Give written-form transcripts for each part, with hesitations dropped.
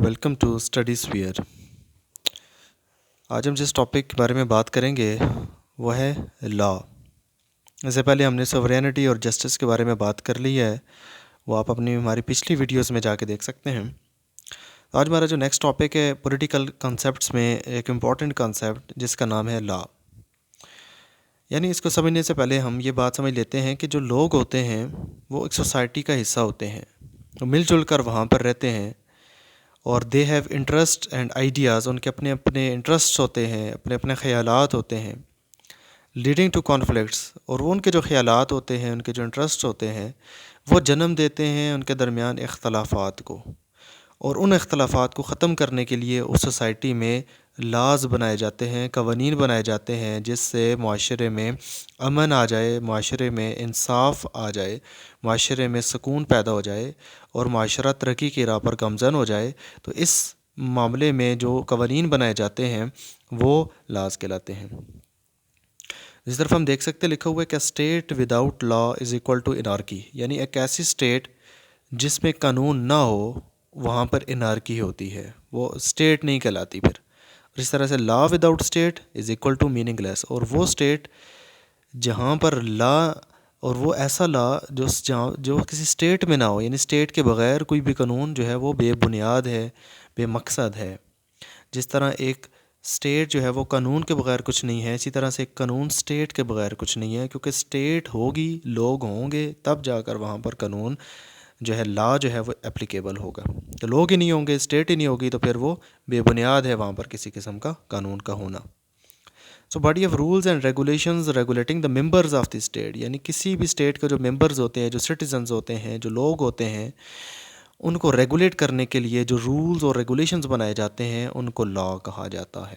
Welcome to study sphere. آج ہم جس ٹاپک کے بارے میں بات کریں گے وہ ہے لا۔ اس سے پہلے ہم نے سوورینٹی اور جسٹس کے بارے میں بات کر لی ہے، وہ آپ ہماری پچھلی ویڈیوز میں جا کے دیکھ سکتے ہیں۔ آج ہمارا جو نیکسٹ ٹاپک ہے پولیٹیکل کنسیپٹس میں ایک امپورٹنٹ کنسیپٹ جس کا نام ہے لا۔ یعنی اس کو سمجھنے سے پہلے ہم یہ بات سمجھ لیتے ہیں کہ جو لوگ ہوتے ہیں وہ ایک سوسائٹی کا حصہ ہوتے ہیں، وہ مل جل کر وہاں پر رہتے ہیں اور they have interest and ideas, ان کے اپنے اپنے انٹرسٹس ہوتے ہیں، اپنے اپنے خیالات ہوتے ہیں، لیڈنگ ٹو کانفلکٹس، اور وہ ان کے جو خیالات ہوتے ہیں، ان کے جو انٹرسٹ ہوتے ہیں وہ جنم دیتے ہیں ان کے درمیان اختلافات کو، اور ان اختلافات کو ختم کرنے کے لیے اس سوسائٹی میں لاز بنائے جاتے ہیں، قوانین بنائے جاتے ہیں، جس سے معاشرے میں امن آ جائے، معاشرے میں انصاف آ جائے، معاشرے میں سکون پیدا ہو جائے اور معاشرہ ترقی کی راہ پر گامزن ہو جائے۔ تو اس معاملے میں جو قوانین بنائے جاتے ہیں وہ لاز کہلاتے ہیں۔ اس طرف ہم دیکھ سکتے لکھا ہوا ہے کہ state without law is equal to anarchy, یعنی ایک ایسی اسٹیٹ جس میں قانون نہ ہو وہاں پر انارکی ہوتی ہے، وہ اسٹیٹ نہیں کہلاتی پھر۔ اور اس طرح سے law without state is equal to meaningless, اور وہ اسٹیٹ جہاں پر لا، اور وہ ایسا لا جو کسی اسٹیٹ میں نہ ہو، یعنی اسٹیٹ کے بغیر کوئی بھی قانون جو ہے وہ بے بنیاد ہے، بے مقصد ہے۔ جس طرح ایک اسٹیٹ جو ہے وہ قانون کے بغیر کچھ نہیں ہے، اسی طرح سے ایک قانون اسٹیٹ کے بغیر کچھ نہیں ہے، کیونکہ اسٹیٹ ہوگی، لوگ ہوں گے، تب جا کر وہاں پر قانون جو ہے لا جو ہے وہ اپلیکیبل ہوگا۔ تو لوگ ہی نہیں ہوں گے، اسٹیٹ ہی نہیں ہوگی، تو پھر وہ بے بنیاد ہے وہاں پر کسی قسم کا قانون کا ہونا۔ So body of rules and regulations regulating the members of the state, یعنی کسی بھی اسٹیٹ کا جو ممبرز ہوتے ہیں، جو سٹیزنز ہوتے ہیں، جو لوگ ہوتے ہیں، ان کو ریگولیٹ کرنے کے لیے جو رولز اور ریگولیشنز بنائے جاتے ہیں ان کو لا کہا جاتا ہے۔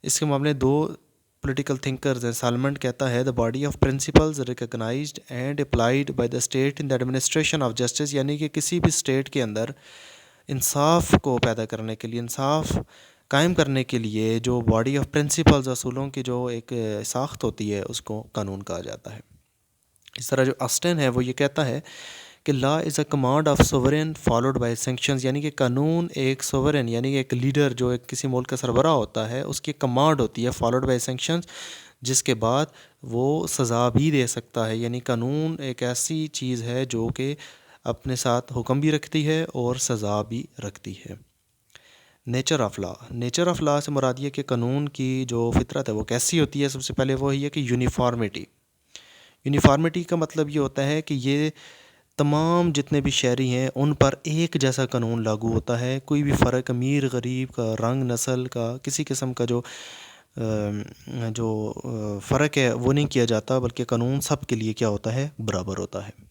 اس کے معاملے دو پولیٹیکل تھنکرز ہیں۔ سالمنٹ کہتا ہے the body of principles recognised and applied by the state in the administration of justice, یعنی کہ کسی بھی اسٹیٹ کے اندر انصاف کو پیدا کرنے کے لیے، انصاف قائم کرنے کے لیے جو باڈی آف پرنسپلز، اصولوں کی جو ایک ساخت ہوتی ہے، اس کو قانون کہا جاتا ہے۔ اس طرح جو آسٹن ہے وہ یہ کہتا ہے کہ law is a command of sovereign followed by sanctions, یعنی کہ قانون ایک سوورین، یعنی کہ ایک لیڈر جو ایک کسی ملک کا سربراہ ہوتا ہے، اس کی کمانڈ ہوتی ہے فالوڈ بائی سینکشنز، جس کے بعد وہ سزا بھی دے سکتا ہے۔ یعنی قانون ایک ایسی چیز ہے جو کہ اپنے ساتھ حکم بھی رکھتی ہے اور سزا بھی رکھتی ہے۔ Nature of law, nature of law سے مراد یہ کہ قانون کی جو فطرت ہے وہ کیسی ہوتی ہے۔ سب سے پہلے وہ ہے کہ یونیفارمٹی۔ یونیفارمٹی کا مطلب یہ ہوتا ہے کہ یہ تمام جتنے بھی شہری ہیں ان پر ایک جیسا قانون لاگو ہوتا ہے، کوئی بھی فرق امیر غریب کا، رنگ نسل کا، کسی قسم کا جو فرق ہے وہ نہیں کیا جاتا، بلکہ قانون سب کے لیے کیا ہوتا ہے، برابر ہوتا ہے۔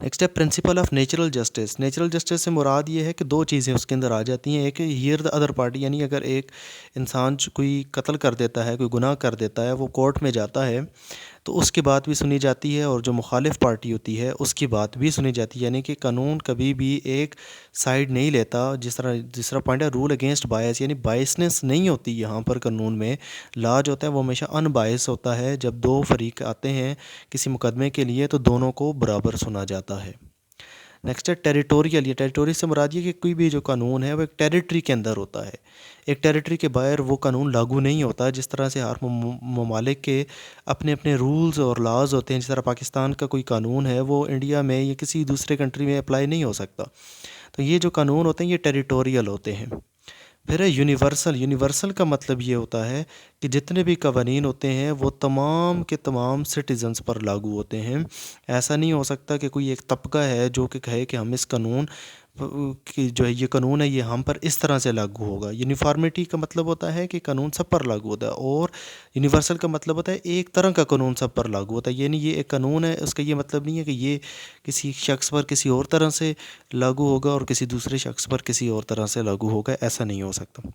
نیکسٹ ہے principle of natural justice. Natural justice سے مراد یہ ہے کہ دو چیزیں اس کے اندر آ جاتی ہیں، ایک ہیئر دا ادر پارٹی، یعنی اگر ایک انسان کوئی قتل کر دیتا ہے، کوئی گناہ کر دیتا ہے، وہ کورٹ میں جاتا ہے تو اس کی بات بھی سنی جاتی ہے، اور جو مخالف پارٹی ہوتی ہے اس کی بات بھی سنی جاتی ہے۔ یعنی کہ قانون کبھی بھی ایک سائیڈ نہیں لیتا، جس طرح پوائنٹ ہے رول اگینسٹ بائس، یعنی بائسنس نہیں ہوتی یہاں پر قانون میں۔ لا جو ہوتا ہے وہ ہمیشہ ان بائس ہوتا ہے۔ جب دو فریق آتے ہیں کسی مقدمے کے لیے تو دونوں کو برابر سنا جاتا ہے۔ نیکسٹ ہے ٹیریٹوریل۔ یہ ٹیریٹوری سے مراد یہ کہ کوئی بھی جو قانون ہے وہ ایک ٹیریٹری کے اندر ہوتا ہے، ایک ٹیریٹری کے باہر وہ قانون لاگو نہیں ہوتا۔ جس طرح سے ہر ممالک کے اپنے اپنے رولز اور لاز ہوتے ہیں، جس طرح پاکستان کا کوئی قانون ہے وہ انڈیا میں یا کسی دوسرے کنٹری میں اپلائی نہیں ہو سکتا۔ تو یہ جو قانون ہوتے ہیں یہ ٹیریٹوریل ہوتے ہیں۔ پھر ہے یونیورسل۔ یونیورسل کا مطلب یہ ہوتا ہے کہ جتنے بھی قوانین ہوتے ہیں وہ تمام کے تمام سٹیزنز پر لاگو ہوتے ہیں۔ ایسا نہیں ہو سکتا کہ کوئی ایک طبقہ ہے جو کہ کہے کہ ہم اس قانون کی جو ہے یہ قانون ہے یہ ہم پر اس طرح سے لاگو ہوگا۔ یونیفارمٹی کا مطلب ہوتا ہے کہ قانون سب پر لاگو ہوتا ہے، اور یونیورسل کا مطلب ہوتا ہے ایک طرح کا قانون سب پر لاگو ہوتا ہے۔ یعنی یہ ایک قانون ہے، اس کا یہ مطلب نہیں ہے کہ یہ کسی شخص پر کسی اور طرح سے لاگو ہوگا اور کسی دوسرے شخص پر کسی اور طرح سے لاگو ہوگا، ایسا نہیں ہو سکتا۔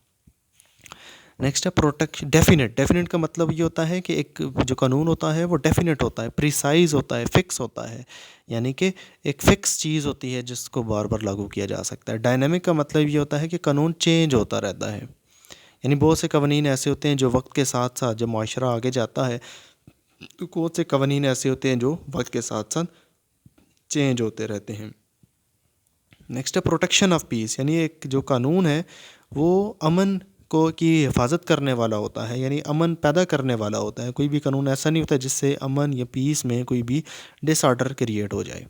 نیکسٹ ہے پروٹیکشن۔ ڈیفینٹ۔ ڈیفینٹ کا مطلب یہ ہوتا ہے کہ ایک جو قانون ہوتا ہے وہ ڈیفینٹ ہوتا ہے، پریسائز ہوتا ہے، فکس ہوتا ہے، یعنی کہ ایک فکس چیز ہوتی ہے جس کو بار بار لاگو کیا جا سکتا ہے۔ ڈائنامک کا مطلب یہ ہوتا ہے کہ قانون چینج ہوتا رہتا ہے، یعنی بہت سے قوانین ایسے ہوتے ہیں جو وقت کے ساتھ ساتھ جب معاشرہ آگے جاتا ہے تو بہت سے قوانین ایسے ہوتے ہیں جو وقت کے ساتھ ساتھ چینج ہوتے رہتے ہیں۔ نیکسٹ ہے پروٹیکشن آف پیس، یعنی ایک جو قانون ہے وہ امن کو کی حفاظت کرنے والا ہوتا ہے، یعنی امن پیدا کرنے والا ہوتا ہے. کوئی بھی قانون ایسا نہیں ہوتا جس سے امن یا پیس میں کوئی بھی ڈس آرڈر کریٹ ہو جائے.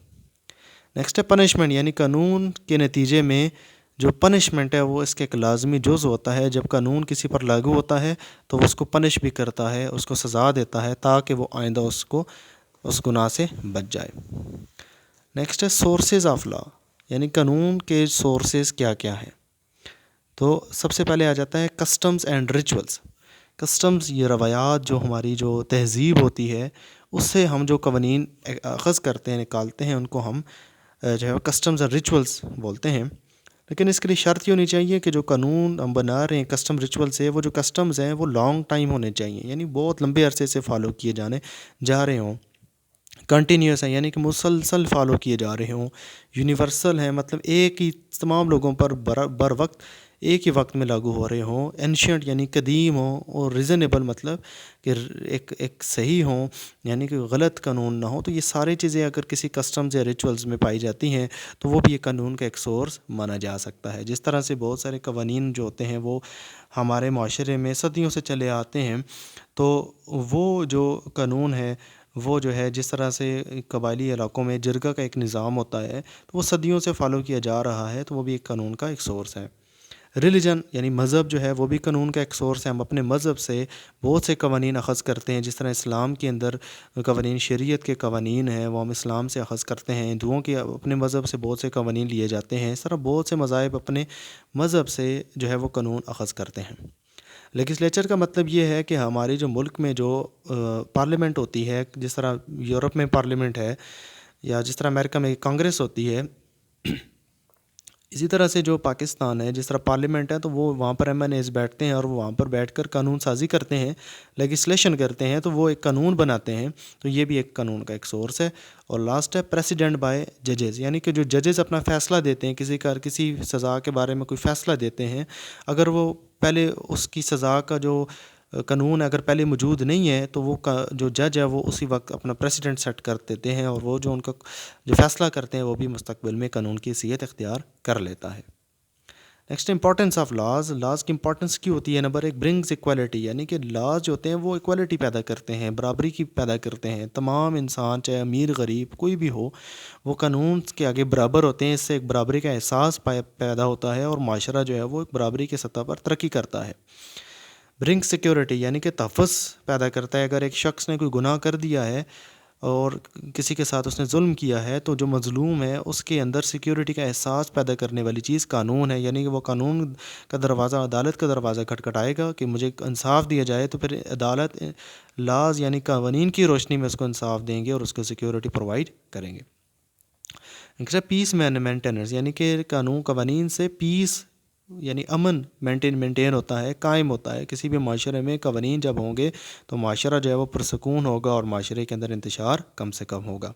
نیکسٹ ہے پنشمنٹ، یعنی قانون کے نتیجے میں جو پنشمنٹ ہے وہ اس کا ایک لازمی جز ہوتا ہے. جب قانون کسی پر لاگو ہوتا ہے تو وہ اس کو پنش بھی کرتا ہے، اس کو سزا دیتا ہے تاکہ وہ آئندہ اس گناہ سے بچ جائے. نیکسٹ ہے سورسز آف لا، یعنی قانون کے سورسز کیا کیا ہیں. تو سب سے پہلے آ جاتا ہے کسٹمز اینڈ ریچولز. کسٹمز یہ روایات، جو ہماری جو تہذیب ہوتی ہے اس سے ہم جو قوانین اخذ کرتے ہیں، نکالتے ہیں، ان کو ہم جو ہے کسٹمز اینڈ ریچولز بولتے ہیں. لیکن اس کے لیے شرط یہ ہونی چاہیے کہ جو قانون ہم بنا رہے ہیں کسٹم ریچول سے، وہ جو کسٹمز ہیں وہ لانگ ٹائم ہونے چاہیے، یعنی بہت لمبے عرصے سے فالو کیے جا رہے ہوں، کنٹینیوس ہیں، یعنی کہ مسلسل فالو کیے جا رہے ہوں، یونیورسل ہیں، مطلب ایک ہی تمام لوگوں پر بر وقت ایک ہی وقت میں لاگو ہو رہے ہوں، اینشینٹ یعنی قدیم ہوں، اور ریزنیبل مطلب کہ ایک صحیح ہوں، یعنی کہ غلط قانون نہ ہو. تو یہ ساری چیزیں اگر کسی کسٹمز یا ریچولز میں پائی جاتی ہیں تو وہ بھی ایک قانون کا ایک سورس مانا جا سکتا ہے. جس طرح سے بہت سارے قوانین جو ہوتے ہیں وہ ہمارے معاشرے میں صدیوں سے چلے آتے ہیں، تو وہ جو قانون ہے وہ جو ہے جس طرح سے قبائلی علاقوں میں جرگہ کا ایک نظام ہوتا ہے تو وہ صدیوں سے فالو کیا جا رہا ہے، تو وہ بھی ایک قانون کا ایک سورس ہے. ریلیجن یعنی مذہب جو ہے وہ بھی قانون کا ایک سورس ہے. ہم اپنے مذہب سے بہت سے قوانین اخذ کرتے ہیں، جس طرح اسلام کے اندر قوانین شریعت کے قوانین ہیں وہ ہم اسلام سے اخذ کرتے ہیں. ہندوؤں کے اپنے مذہب سے بہت سے قوانین لیے جاتے ہیں. اس طرح بہت سے مذاہب اپنے مذہب سے جو ہے وہ قانون اخذ کرتے ہیں. لیجسلیچر کا مطلب یہ ہے کہ ہمارے جو ملک میں جو پارلیمنٹ ہوتی ہے، جس طرح یورپ میں پارلیمنٹ ہے یا جس طرح امریکہ میں کانگریس ہوتی ہے، اسی طرح سے جو پاکستان ہے جس طرح پارلیمنٹ ہے تو وہ وہاں پر ایم این ایز بیٹھتے ہیں اور وہ وہاں پر بیٹھ کر قانون سازی کرتے ہیں، لیجسلیشن کرتے ہیں، تو وہ ایک قانون بناتے ہیں. تو یہ بھی ایک قانون کا ایک سورس ہے. اور لاسٹ ہے پریسیڈنٹ بائی ججز، یعنی کہ جو ججز اپنا فیصلہ دیتے ہیں، کسی سزا کے بارے میں کوئی فیصلہ دیتے ہیں، اگر وہ پہلے اس کی سزا کا جو قانون اگر پہلے موجود نہیں ہے تو وہ جو جج ہے وہ اسی وقت اپنا پریسیڈنٹ سیٹ کر دیتے ہیں، اور وہ جو ان کا جو فیصلہ کرتے ہیں وہ بھی مستقبل میں قانون کی حیثیت اختیار کر لیتا ہے. Next importance of laws. Laws کی امپورٹنس کی ہوتی ہے؟ نمبر 1 برنگز ایکویلٹی، یعنی کہ لاز جو ہوتے ہیں وہ ایکویلٹی پیدا کرتے ہیں، برابری کی پیدا کرتے ہیں. تمام انسان چاہے امیر غریب کوئی بھی ہو وہ قانون کے آگے برابر ہوتے ہیں. اس سے ایک برابری کا احساس پیدا ہوتا ہے اور معاشرہ جو ہے وہ ایک برابری کے سطح پر ترقی کرتا ہے. برنگ سیکیورٹی یعنی کہ تحفظ پیدا کرتا ہے. اگر ایک شخص نے کوئی گناہ کر دیا ہے اور کسی کے ساتھ اس نے ظلم کیا ہے تو جو مظلوم ہے اس کے اندر سیکیورٹی کا احساس پیدا کرنے والی چیز قانون ہے، یعنی کہ وہ قانون کا دروازہ، عدالت کا دروازہ کھٹکھٹائے گا کہ مجھے انصاف دیا جائے، تو پھر عدالت لاز یعنی قوانین کی روشنی میں اس کو انصاف دیں گے اور اس کو سیکیورٹی پرووائڈ کریں گے. پیس مینٹینرز یعنی کہ قوانین سے پیس یعنی امن مینٹین ہوتا ہے، قائم ہوتا ہے. کسی بھی معاشرے میں قوانین جب ہوں گے تو معاشرہ جو ہے وہ پرسکون ہوگا اور معاشرے کے اندر انتشار کم سے کم ہوگا.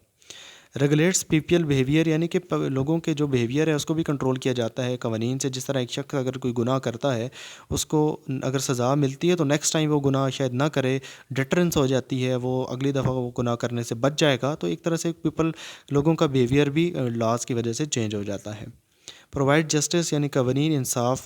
ریگولیٹس پیپل بیہیویئر یعنی کہ لوگوں کے جو بیہیویئر ہے اس کو بھی کنٹرول کیا جاتا ہے قوانین سے. جس طرح ایک شخص اگر کوئی گناہ کرتا ہے اس کو اگر سزا ملتی ہے تو نیکسٹ ٹائم وہ گناہ شاید نہ کرے، ڈیٹرنس ہو جاتی ہے، وہ اگلی دفعہ وہ گناہ کرنے سے بچ جائے گا. تو ایک طرح سے لوگوں کا بیہیویئر بھی لاز کی وجہ سے چینج ہو جاتا ہے. پرووائڈ جسٹس یعنی قوانین انصاف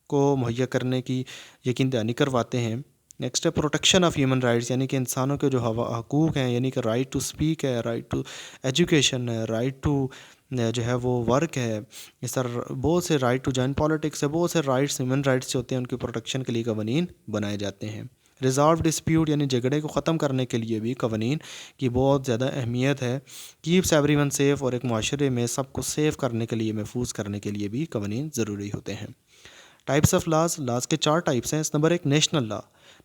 کو مہیا کرنے کی یقین دہانی کرواتے ہیں. نیکسٹ ہے پروٹیکشن آف ہیومن رائٹس یعنی کہ انسانوں کے جو حقوق ہیں، یعنی کہ رائٹ ٹو سپیک ہے، رائٹ ٹو ایجوکیشن ہے، رائٹ ٹو جو ہے وہ ورک ہے. اس طرح بہت سے رائٹ ٹو جوائن پالیٹکس ہے، بہت سے رائٹس ہیومن رائٹس جو ہوتے ہیں ان کی پروٹیکشن کے لیے قوانین بنائے جاتے ہیں. ریزالو ڈسپیوٹ یعنی جھگڑے کو ختم کرنے کے لیے بھی قوانین کی بہت زیادہ اہمیت ہے. کیپس ایوری ون سیف اور ایک معاشرے میں سب کو سیف کرنے کے لیے، محفوظ کرنے کے لیے بھی قوانین ضروری ہوتے ہیں. ٹائپس آف لاز کے 4 ٹائپس ہیں. Number 1 national law.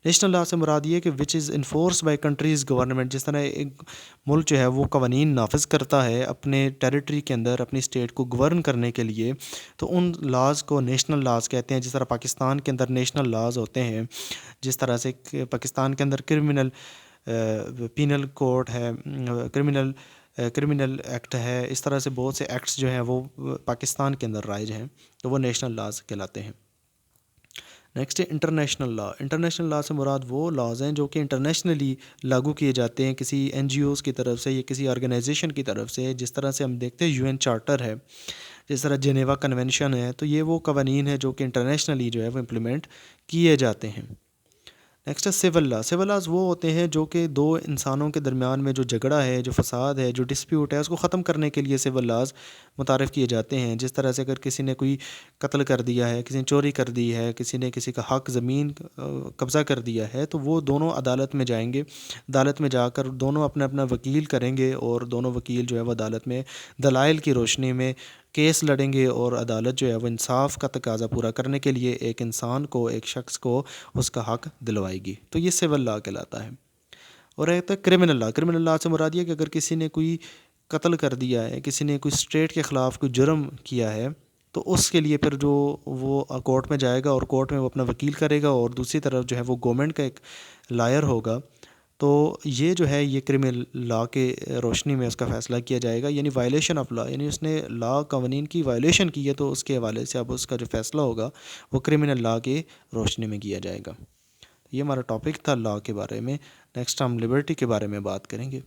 National law سے مراد یہ کہ وچ از انفورس بائی کنٹریز گورنمنٹ. جس طرح ایک ملک جو ہے وہ قوانین نافذ کرتا ہے اپنے ٹیریٹری کے اندر اپنی اسٹیٹ کو گورن کرنے کے لیے، تو ان لاز کو نیشنل لاز کہتے ہیں. جس طرح پاکستان کے اندر نیشنل لاز ہوتے ہیں، جس طرح سے پاکستان کے اندر پینل کوڈ ہے، کرمنل ایکٹ ہے. اس طرح سے بہت سے ایکٹس جو ہیں وہ پاکستان کے اندر رائج ہیں، تو وہ نیشنل لاز کہلاتے ہیں. نیکسٹ ہے انٹرنیشنل لا. انٹرنیشنل لا سے مراد وہ لاز ہیں جو کہ انٹرنیشنلی لاگو کیے جاتے ہیں کسی این جی اوز کی طرف سے یا کسی آرگنائزیشن کی طرف سے. جس طرح سے ہم دیکھتے ہیں UN چارٹر ہے، جس طرح جنیوا کنونشن ہے، تو یہ وہ قوانین ہے جو کہ انٹرنیشنلی جو ہے وہ امپلیمنٹ کیے جاتے ہیں۔ نیکسٹ ہے سول لا۔ سول لاز وہ ہوتے ہیں جو کہ دو انسانوں کے درمیان میں جو جھگڑا ہے، جو فساد ہے، جو ڈسپیوٹ ہے، اس کو ختم کرنے کے لیے سول لاز متعارف کیے جاتے ہیں۔ جس طرح سے اگر کسی نے کوئی قتل کر دیا ہے، کسی نے چوری کر دی ہے، کسی نے کسی کا حق زمین قبضہ کر دیا ہے، تو وہ دونوں عدالت میں جائیں گے، عدالت میں جا کر دونوں اپنا اپنا وکیل کریں گے، اور دونوں وکیل جو ہے وہ عدالت میں دلائل کی روشنی میں کیس لڑیں گے، اور عدالت جو ہے وہ انصاف کا تقاضا پورا کرنے کے لیے ایک انسان کو، ایک شخص کو اس کا حق دلوائے گی۔ تو یہ سول لا کہلاتا ہے۔ اور ایک ہے کرمنل لا۔ کرمنل لا سے مراد یہ ہے کہ اگر کسی نے کوئی قتل کر دیا ہے، کسی نے کوئی اسٹیٹ کے خلاف کوئی جرم کیا ہے، تو اس کے لیے پھر جو وہ کورٹ میں جائے گا، اور کورٹ میں وہ اپنا وکیل کرے گا، اور دوسری طرف جو ہے وہ گورنمنٹ کا ایک لائر ہوگا۔ تو یہ جو ہے یہ کرمنل لا کے روشنی میں اس کا فیصلہ کیا جائے گا، یعنی وائلیشن آف لا، یعنی اس نے لا قوانین کی وائلیشن کی ہے، تو اس کے حوالے سے اب اس کا جو فیصلہ ہوگا وہ کرمنل لا کے روشنی میں کیا جائے گا۔ یہ ہمارا ٹاپک تھا لا کے بارے میں۔ نیکسٹ ہم لبرٹی کے بارے میں بات کریں گے۔